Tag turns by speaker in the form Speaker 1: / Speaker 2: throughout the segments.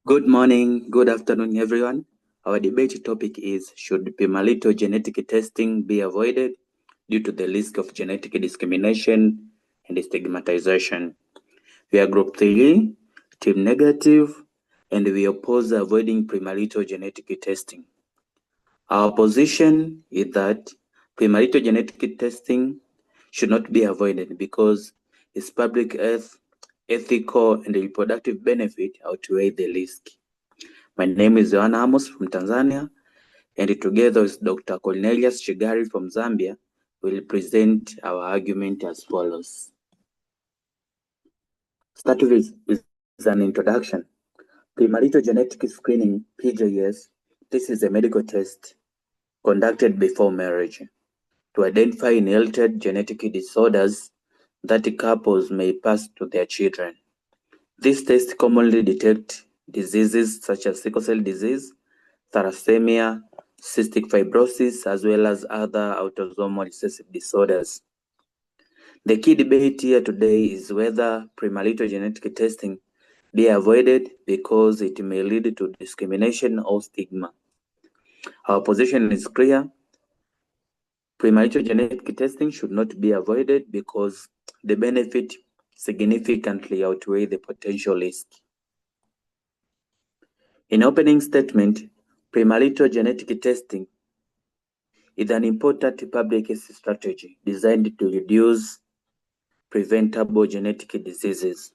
Speaker 1: Good morning, good afternoon, everyone. Our debate topic is, should premarital genetic testing be avoided due to the risk of genetic discrimination and stigmatization? We are group 3, team negative, and we oppose avoiding premarital genetic testing. Our position is that premarital genetic testing should not be avoided because its public health, ethical, and reproductive benefit outweigh the risk. My name is Joanna Amos from Tanzania, and together with Dr. Cornelius Chigari from Zambia, we will present our argument as follows. Start with an introduction. Premarital genetic screening, PJS, this is a medical test conducted before marriage to identify inherited genetic disorders that couples may pass to their children. This test commonly detects diseases such as sickle cell disease, thalassemia, cystic fibrosis, as well as other autosomal recessive disorders. The key debate here today is whether premarital genetic testing be avoided because it may lead to discrimination or stigma. Our position is clear. Premarital genetic testing should not be avoided because the benefit significantly outweigh the potential risk. In opening statement, premarital genetic testing is an important public health strategy designed to reduce preventable genetic diseases.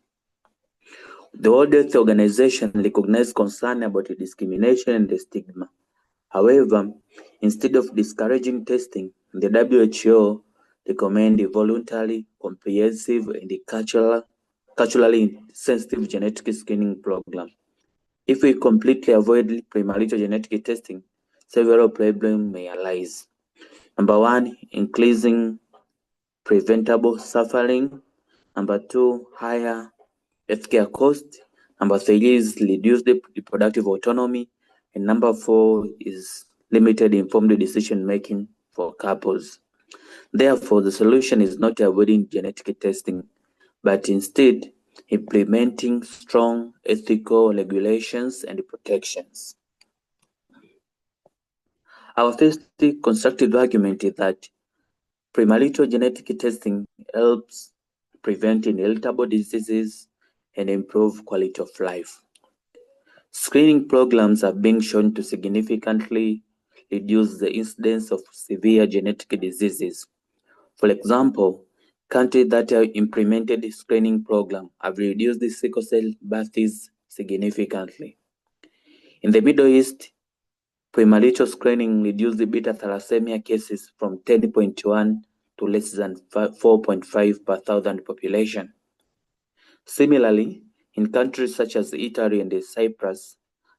Speaker 1: The World Health Organization recognizes concern about discrimination and stigma. However, instead of discouraging testing, the WHO recommends a voluntary, comprehensive, and culturally sensitive genetic screening program. If we completely avoid premarital genetic testing, several problems may arise. Number one, increasing preventable suffering. Number two, higher healthcare cost. Number three is reduced reproductive autonomy. And number four is limited informed decision making for couples. Therefore, the solution is not avoiding genetic testing, but instead implementing strong ethical regulations and protections. Our first constructive argument is that premarital genetic testing helps prevent inheritable diseases and improve quality of life. Screening programs are being shown to significantly reduce the incidence of severe genetic diseases. For example, countries that have implemented screening programs have reduced the sickle cell births significantly. In the Middle East, premarital screening reduced the beta thalassemia cases from 10.1 to less than 4.5 per thousand population. Similarly, in countries such as Italy and Cyprus,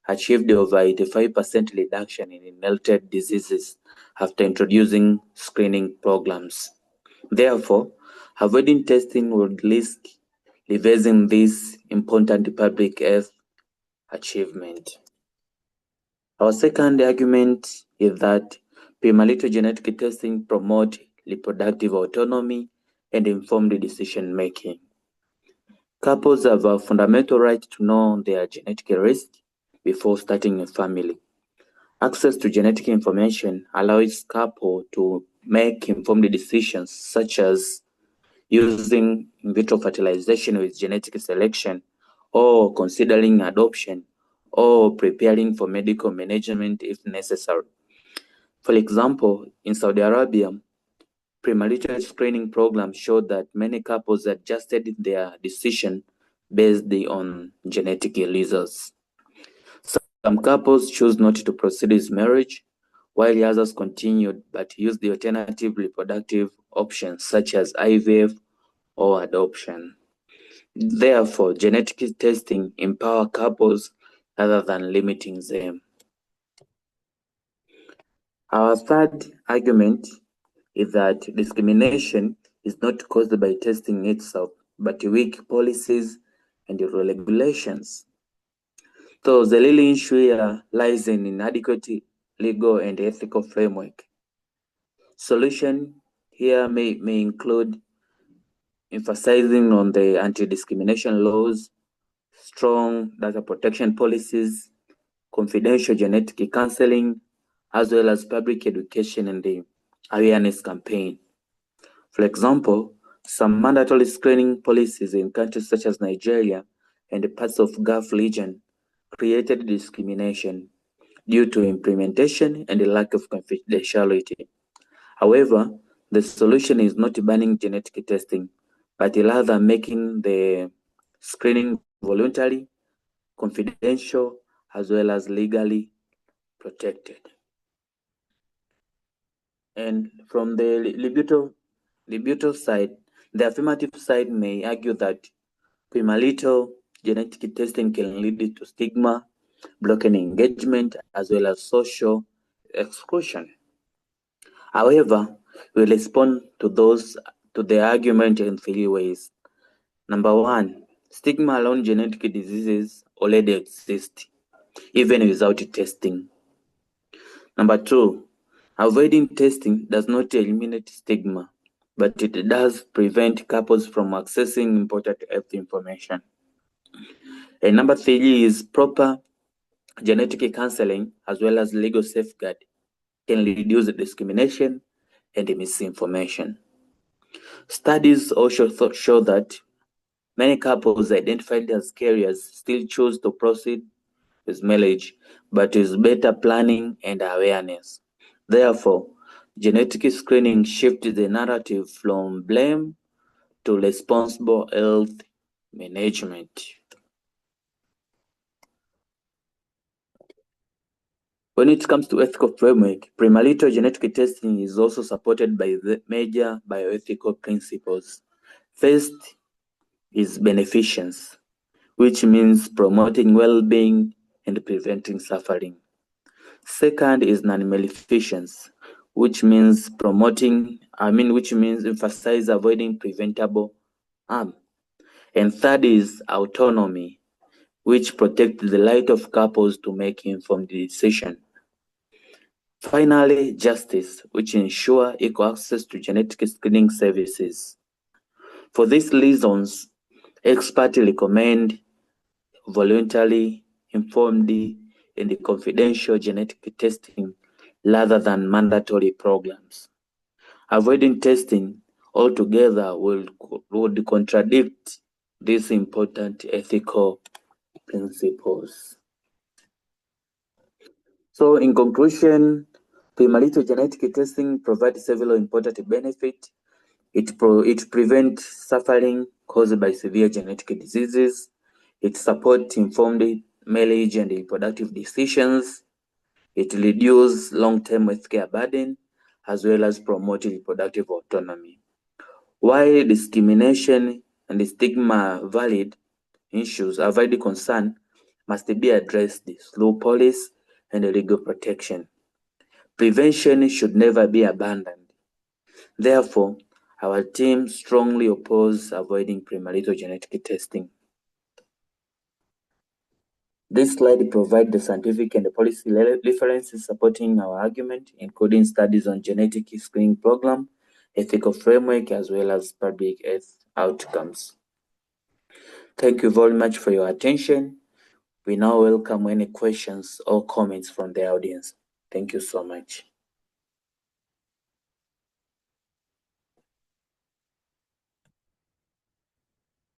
Speaker 1: achieved over 85% reduction in inherited diseases after introducing screening programs. Therefore, avoiding testing would risk reversing this important public health achievement. Our second argument is that premarital genetic testing promotes reproductive autonomy and informed decision making. Couples have a fundamental right to know their genetic risk before starting a family. Access to genetic information allows couples to make informed decisions such as using in vitro fertilization with genetic selection, or considering adoption, or preparing for medical management if necessary. For example, in Saudi Arabia, premarital screening programs showed that many couples adjusted their decision based on genetic results. Some couples choose not to proceed with marriage, while the others continued but used the alternative reproductive options such as IVF or adoption. Therefore, genetic testing empowers couples rather than limiting them. Our third argument is that discrimination is not caused by testing itself, but weak policies and regulations. So the real issue here lies in inadequate legal and ethical framework. Solution here may include emphasizing on the anti-discrimination laws, strong data protection policies, confidential genetic counseling, as well as public education and the awareness campaign. For example, some mandatory screening policies in countries such as Nigeria and parts of Gulf region created discrimination due to implementation and the lack of confidentiality. However, the solution is not banning genetic testing, but rather making the screening voluntary, confidential, as well as legally protected. And from the libido side, the affirmative side may argue that premarital genetic testing can lead to stigma, blocking engagement, as well as social exclusion. However, we respond to the argument in three ways. Number one, stigma around genetic diseases already exist, even without testing. Number two, avoiding testing does not eliminate stigma, but it does prevent couples from accessing important health information. And number three is proper genetic counseling as well as legal safeguard can reduce discrimination and misinformation. Studies also show that many couples identified as carriers still choose to proceed with marriage, but with better planning and awareness. Therefore, genetic screening shifts the narrative from blame to responsible health management. When it comes to ethical framework, premarital genetic testing is also supported by the major bioethical principles. First is beneficence, which means promoting well-being and preventing suffering. Second is non-maleficence, which means emphasize avoiding preventable harm. And third is autonomy, which protects the right of couples to make informed decisions. Finally, justice, which ensures equal access to genetic screening services. For these reasons, experts recommend voluntary, informed, and confidential genetic testing rather than mandatory programs. Avoiding testing altogether would contradict these important ethical principles. So in conclusion, premarital genetic testing provides several important benefits. It prevents suffering caused by severe genetic diseases. It supports informed marriage and reproductive decisions. It reduces long-term healthcare burden, as well as promote reproductive autonomy. While discrimination and stigma valid issues are valid concern, must be addressed through policy and legal protection. Prevention should never be abandoned. Therefore, our team strongly opposes avoiding premarital genetic testing. This slide provides the scientific and policy references supporting our argument, including studies on genetic screening program, ethical framework, as well as public health outcomes. Thank you very much for your attention. We now welcome any questions or comments from the audience. Thank you so much.